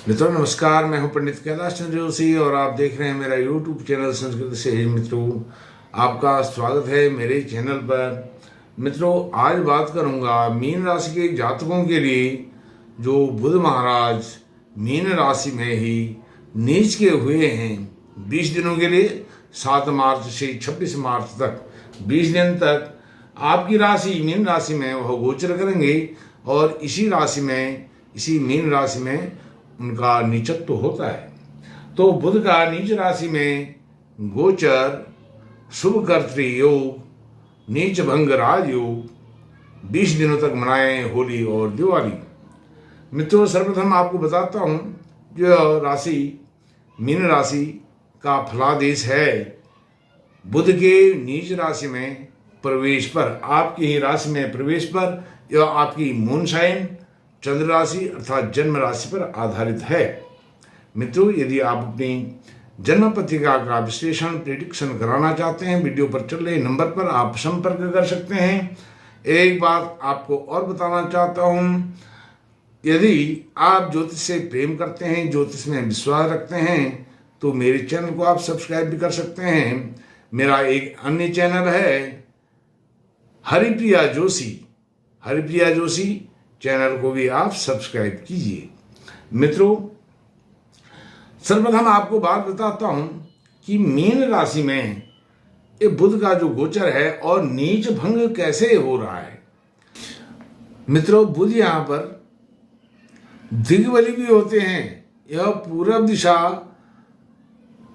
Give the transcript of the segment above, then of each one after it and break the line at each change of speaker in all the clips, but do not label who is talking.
मित्रों नमस्कार, मैं हूं पंडित कैलाश चंद्र जोशी और आप देख रहे हैं मेरा यूट्यूब चैनल संस्कृत से। मित्रों, आपका स्वागत है मेरे चैनल पर। मित्रों, आज बात करूंगा मीन राशि के जातकों के लिए जो बुध महाराज मीन राशि में ही नीच के हुए हैं 20 दिनों के लिए, 7 मार्च से 26 मार्च तक 20 दिन तक आपकी राशि मीन राशि में वह गोचर करेंगे और इसी मीन राशि में उनका नीचत्व तो होता है। तो बुध का नीच राशि में गोचर शुभ कर्तृ योग, नीच भंग राज योग 20 दिनों तक मनाएं होली और दिवाली। मित्रों, सर्वप्रथम आपको बताता हूं जो राशि मीन राशि का फलादेश है बुध के नीच राशि में प्रवेश पर, आपकी ही राशि में प्रवेश पर यह आपकी मून साइन चंद्र राशि अर्थात जन्म राशि पर आधारित है। मित्रों, यदि आप अपनी जन्म पत्रिका का विश्लेषण प्रेडिक्शन कराना चाहते हैं, वीडियो पर चल रहे नंबर पर आप संपर्क कर सकते हैं। एक बात आपको और बताना चाहता हूं, यदि आप ज्योतिष से प्रेम करते हैं, ज्योतिष में विश्वास रखते हैं, तो मेरे चैनल को आप सब्सक्राइब भी कर सकते हैं। मेरा एक अन्य चैनल है हरिप्रिया जोशी चैनल को भी आप सब्सक्राइब कीजिए। मित्रों, सर्वप्रथम आपको बात बताता हूं कि मीन राशि में ये बुध का जो गोचर है और नीच भंग कैसे हो रहा है। मित्रों, बुध यहां पर दिग्बली भी होते हैं। यह पूर्व दिशा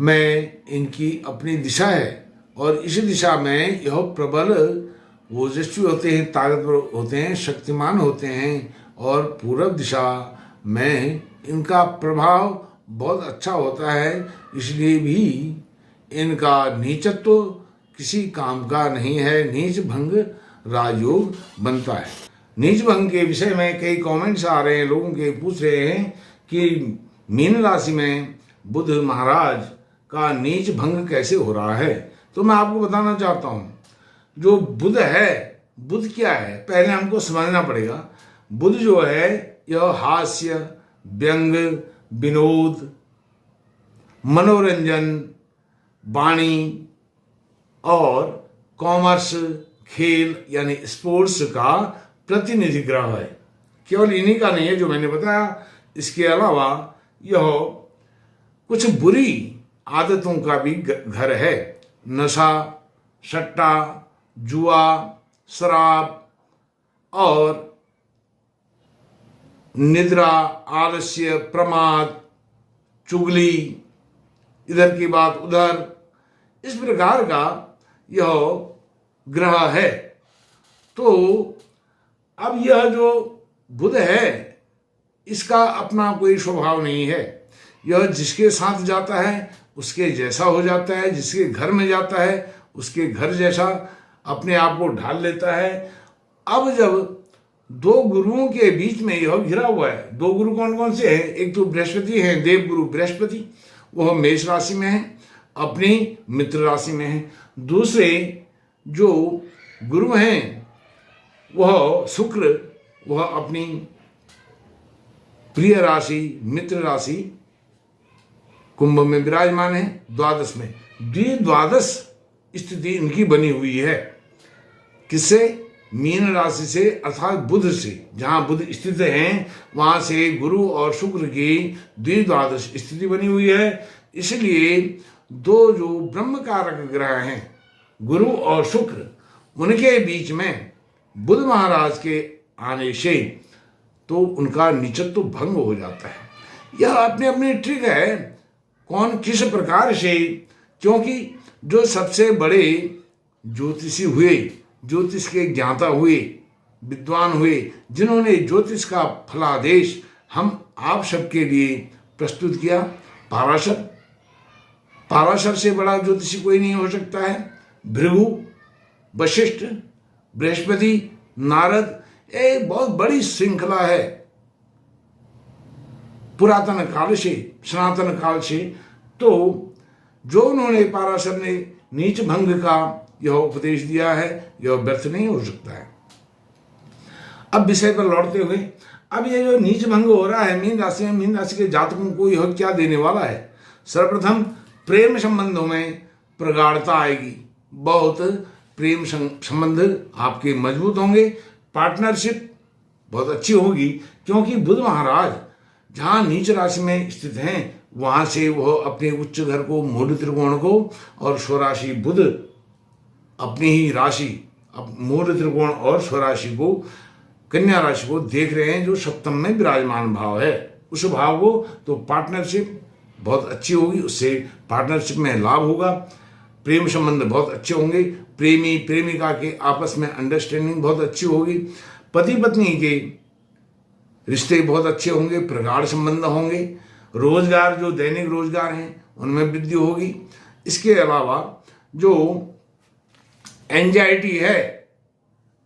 में इनकी अपनी दिशा है और इस दिशा में यह प्रबल ओजस्वी होते हैं, ताकतवर होते हैं, शक्तिमान होते हैं और पूर्व दिशा में इनका प्रभाव बहुत अच्छा होता है। इसलिए भी इनका नीचत्व किसी काम का नहीं है, नीच भंग राजयोग बनता है। नीच भंग के विषय में कई कमेंट्स आ रहे हैं, लोगों के पूछ रहे हैं कि मीन राशि में बुध महाराज का नीच भंग कैसे हो रहा है। तो मैं आपको बताना चाहता हूं, जो बुध है, बुध क्या है पहले हमको समझना पड़ेगा। बुध जो है यह हास्य, व्यंग, विनोद, मनोरंजन, वाणी और कॉमर्स, खेल यानी स्पोर्ट्स का प्रतिनिधि ग्रह है। केवल इन्हीं का नहीं है जो मैंने बताया, इसके अलावा यह कुछ बुरी आदतों का भी घर है। नशा, सट्टा, जुआ, शराब और निद्रा, आलस्य, प्रमाद, चुगली, इधर की बात उधर, इस प्रकार का यह ग्रह है। तो अब यह जो बुध है इसका अपना कोई स्वभाव नहीं है। यह जिसके साथ जाता है उसके जैसा हो जाता है, जिसके घर में जाता है उसके घर जैसा अपने आप को ढाल लेता है। अब जब दो गुरुओं के बीच में यह घिरा हुआ है, दो गुरु कौन कौन से हैं? एक तो बृहस्पति है, देव गुरु बृहस्पति, वह मेष राशि में है, अपनी मित्र राशि में है। दूसरे जो गुरु हैं वह शुक्र, वह अपनी प्रिय राशि मित्र राशि कुंभ में विराजमान है, द्वादश में। द्वादश स्थिति इनकी बनी हुई है। किससे? मीन राशि से अर्थात बुध से। जहां बुध स्थित हैं वहां से गुरु और शुक्र की द्वादश स्थिति बनी हुई है। इसलिए दो जो ब्रह्म कारक ग्रह हैं गुरु और शुक्र, उनके बीच में बुध महाराज के आने से तो उनका नीचत्व भंग हो जाता है। यह अपनी अपनी ट्रिक है, कौन किस प्रकार से, क्योंकि जो सबसे बड़े ज्योतिषी हुए, ज्योतिष के ज्ञाता हुए, विद्वान हुए, जिन्होंने ज्योतिष का फलादेश हम आप सबके लिए प्रस्तुत किया, पाराशर से बड़ा ज्योतिषी कोई नहीं हो सकता है। भृगु, वशिष्ठ, बृहस्पति, नारद, एक बहुत बड़ी श्रृंखला है पुरातन काल से, सनातन काल से। तो जो उन्होंने पाराशर ने नीच भंग का यह उपदेश दिया है, यह व्यर्थ नहीं हो सकता है। अब विषय पर लौटते हुए अब ये जो नीच भंग हो रहा है मीन राशि में, मीन राशि के जातकों को यह क्या देने वाला है? सर्वप्रथम प्रेम संबंधों में प्रगाढ़ता आएगी, बहुत प्रेम संबंध आपके मजबूत होंगे। पार्टनरशिप बहुत अच्छी होगी, क्योंकि बुध महाराज जहाँ नीच राशि में स्थित हैं वहाँ से वह अपने उच्च घर को, मूल त्रिकोण को, और स्वराशि बुध अपनी ही राशि मूल त्रिकोण और स्वराशि को, कन्या राशि को देख रहे हैं, जो सप्तम में विराजमान भाव है उस भाव को। तो पार्टनरशिप बहुत अच्छी होगी, उससे पार्टनरशिप में लाभ होगा। प्रेम संबंध बहुत अच्छे होंगे, प्रेमी प्रेमिका के आपस में अंडरस्टैंडिंग बहुत अच्छी होगी। पति पत्नी के रिश्ते बहुत अच्छे होंगे, प्रगाढ़ संबंध होंगे। रोजगार, जो दैनिक रोजगार हैं उनमें वृद्धि होगी। इसके अलावा जो एंजाइटी है,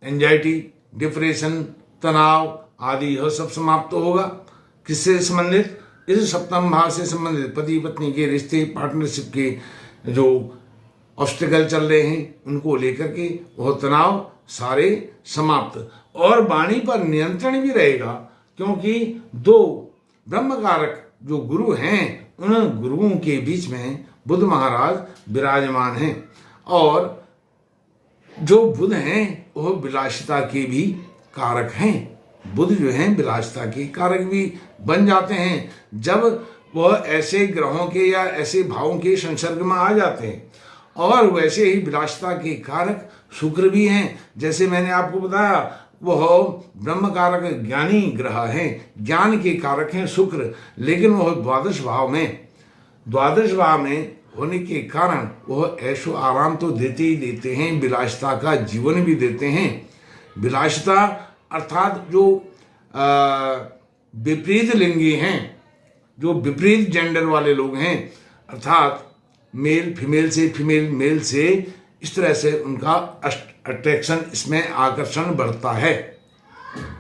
एंजाइटी, डिप्रेशन, तनाव आदि यह सब समाप्त होगा। किससे संबंधित? इस सप्तम भाव से संबंधित पति पत्नी के रिश्ते, पार्टनरशिप के जो ऑब्स्टिकल चल रहे हैं उनको लेकर के वह तनाव सारे समाप्त। और वाणी पर नियंत्रण भी रहेगा, क्योंकि दो ब्रह्मकारक जो गुरु हैं उन गुरुओं के बीच में बुध महाराज विराजमान हैं। और जो बुध हैं वह विलासिता के भी कारक हैं। बुध जो हैं विलासिता के कारक भी बन जाते हैं जब वह ऐसे ग्रहों के या ऐसे भावों के संसर्ग में आ जाते हैं। और वैसे ही विलासिता के कारक शुक्र भी हैं। जैसे मैंने आपको बताया, वह ब्रह्म कारक ज्ञानी ग्रह हैं, ज्ञान के कारक हैं शुक्र, लेकिन वह द्वादश भाव में होने के कारण वह ऐशो आराम तो देते ही देते हैं, विलासिता का जीवन भी देते हैं। विलासिता अर्थात जो विपरीत लिंगी हैं, जो विपरीत जेंडर वाले लोग हैं, अर्थात मेल फीमेल से, फीमेल मेल से, इस तरह से उनका अट्रैक्शन, इसमें आकर्षण बढ़ता है,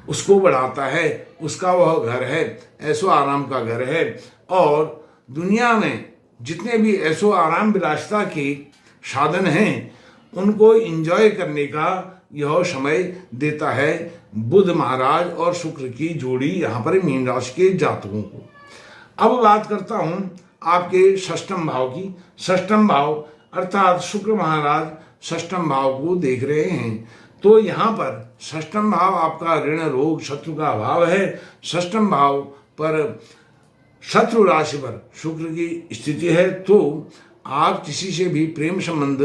उसको बढ़ाता है। उसका वह घर है, ऐशो आराम का घर है। और दुनिया में जितने भी ऐशो आराम विलासिता के साधन हैं उनको एंजॉय करने का यह समय देता है बुध महाराज और शुक्र की जोड़ी यहाँ पर मीन राशि के जातकों को। अब बात करता हूँ आपके षष्ठम भाव की। षष्ठम भाव अर्थात शुक्र महाराज षष्ठम भाव को देख रहे हैं, तो यहाँ पर षष्ठम भाव आपका ऋण रोग शत्रु का भाव है। षष्ठम भाव पर शत्रु राशि पर शुक्र की स्थिति है, तो आप किसी से भी प्रेम संबंध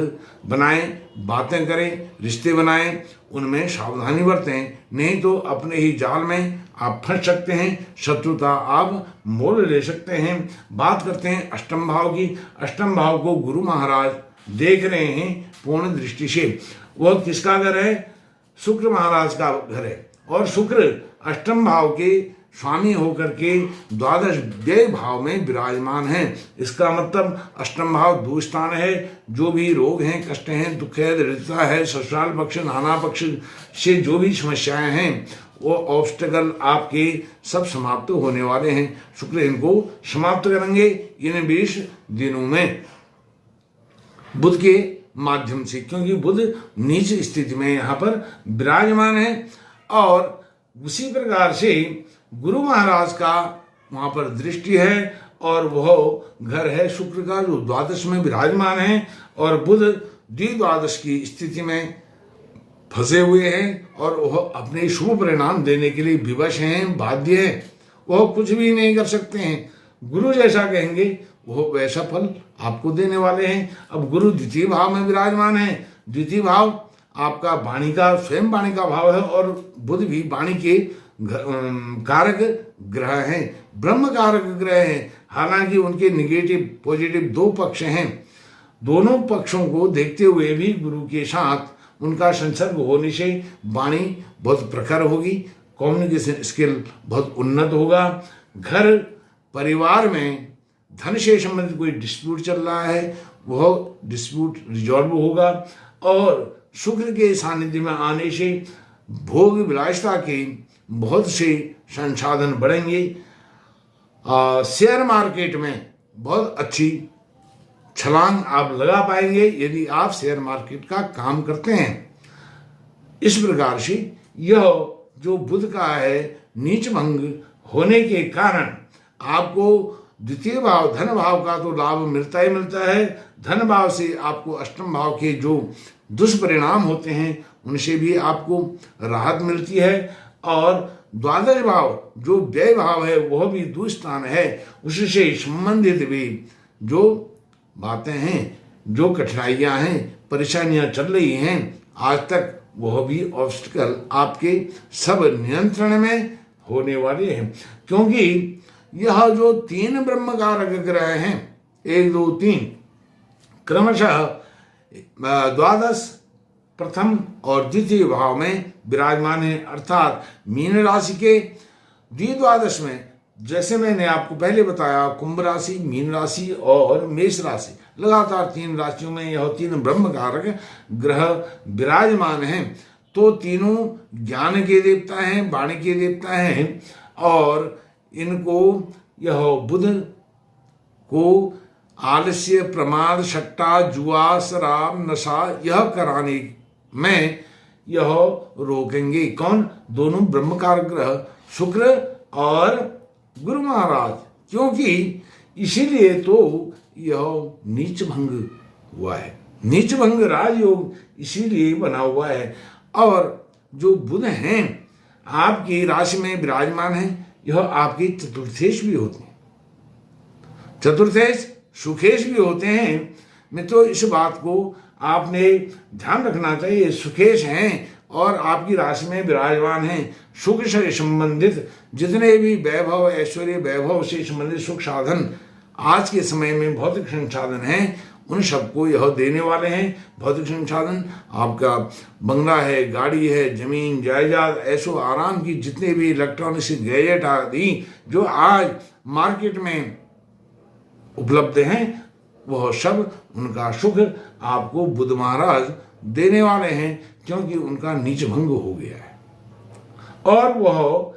बनाएं, बातें करें, रिश्ते बनाएं, उनमें सावधानी बरतें, नहीं तो अपने ही जाल में आप फंस सकते हैं, शत्रुता आप मोल ले सकते हैं। बात करते हैं अष्टम भाव की। अष्टम भाव को गुरु महाराज देख रहे हैं पूर्ण दृष्टि से। वह किसका घर है? शुक्र महाराज का घर है। और शुक्र अष्टम भाव के स्वामी होकर के द्वादश व्यय भाव में विराजमान है। इसका मतलब अष्टम भाव दुस्थान है। जो भी रोग हैं, कष्ट हैं, दुख है, दरिद्रता है, ससुराल पक्ष, नाना पक्ष से जो भी समस्याएं हैं, वो ऑब्स्टेकल आपके सब समाप्त होने वाले हैं। शुक्र इनको समाप्त करेंगे इन 20 दिनों में बुध के माध्यम से, क्योंकि बुध नीच स्थिति में यहाँ पर विराजमान है। और उसी प्रकार से गुरु महाराज का वहाँ पर दृष्टि है, और वह घर है शुक्र का जो द्वादश में विराजमान है। और बुध द्विद्वादश की स्थिति में फंसे हुए हैं, और वह अपने शुभ परिणाम देने के लिए विवश हैं, बाध्य हैं। वह कुछ भी नहीं कर सकते हैं। गुरु जैसा कहेंगे वह वैसा फल आपको देने वाले हैं। अब गुरु द्वितीय भाव में विराजमान है। द्वितीय भाव आपका वाणी का, स्वयं वाणी का भाव है, और बुध भी वाणी के कारक ग्रह हैं, ब्रह्म कारक ग्रह हैं। हालांकि उनके निगेटिव पॉजिटिव दो पक्ष हैं। दोनों पक्षों को देखते हुए भी गुरु के साथ उनका संसर्ग होने से वाणी बहुत प्रखर होगी, कम्युनिकेशन स्किल बहुत उन्नत होगा। घर परिवार में धन से संबंधित कोई डिस्प्यूट चल रहा है, वह डिस्प्यूट रिजॉल्व होगा। और शुक्र के सानिध्य में आने से भोग विलासिता के बहुत से संसाधन बढ़ेंगे। शेयर मार्केट में बहुत अच्छी छलांग आप लगा पाएंगे यदि आप शेयर मार्केट का काम करते हैं। इस प्रकार से यह जो बुध का है नीच भंग होने के कारण आपको द्वितीय भाव धन भाव का तो लाभ मिलता ही मिलता है, धन भाव से आपको अष्टम भाव के जो दुष्परिणाम होते हैं उनसे भी आपको राहत मिलती है। और द्वादश भाव जो व्यय भाव है वह भी दुस्थान है, उससे संबंधित भी जो बातें हैं, जो कठिनाइयां हैं, परेशानियां चल रही हैं आज तक, वह भी ऑब्स्टिकल आपके सब नियंत्रण में होने वाले हैं। क्योंकि यह जो 3 ब्रह्मकारक ग्रह हैं 1 2 3 क्रमशः द्वादश प्रथम और द्वितीय भाव में विराजमान है, अर्थात मीन राशि के द्विद्वादश में, जैसे मैंने आपको पहले बताया कुंभ राशि, मीन राशि और मेष राशि, लगातार 3 राशियों में यह 3 ब्रह्मकारक ग्रह विराजमान हैं। तो तीनों ज्ञान के देवता हैं, वाणी के देवता हैं, और इनको यह बुध को आलस्य, प्रमाद, सट्टा, जुआ, शराब, नशा यह कराने में यह रोकेंगे। कौन? दोनों ब्रह्मकारक ग्रह शुक्र और गुरु महाराज। क्योंकि इसीलिए तो यह नीच भंग हुआ है, नीच भंग राजयोग इसीलिए बना हुआ है। और जो बुध हैं आपकी राशि में विराजमान है, यह आपके चतुर्थेश भी होते हैं, चतुर्थेश सुखेश भी होते हैं। मित्रों, इस बात को आपने ध्यान रखना चाहिए। सुखेश हैं और आपकी राशि में विराजमान हैं, सुख से संबंधित जितने भी वैभव, ऐश्वर्य, वैभव से संबंधित सुख साधन आज के समय में भौतिक संसाधन हैं, उन सबको यह देने वाले हैं। भौतिक संसाधन आपका बंगला है, गाड़ी है, जमीन जायदाद, ऐशो आराम की जितने भी इलेक्ट्रॉनिक्स गैजेट आदि जो आज मार्केट में उपलब्ध हैं, वह सब उनका सुख आपको बुध महाराज देने वाले हैं, क्योंकि उनका नीच भंग हो गया है। और वह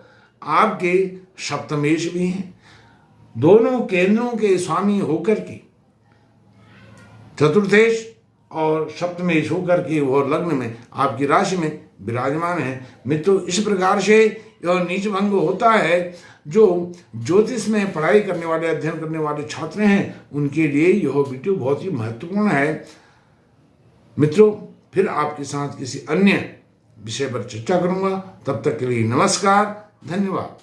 आपके सप्तमेश भी हैं, दोनों केंद्रों के स्वामी होकर के, चतुर्थेश और सप्तमेश होकर के वह लग्न में आपकी राशि में विराजमान है। मित्रों, इस प्रकार से यह नीच भंग होता है। जो ज्योतिष में पढ़ाई करने वाले, अध्ययन करने वाले छात्र हैं, उनके लिए यह वीडियो बहुत ही महत्वपूर्ण है। मित्रों, फिर आपके साथ किसी अन्य विषय पर चर्चा करूंगा। तब तक के लिए नमस्कार, धन्यवाद।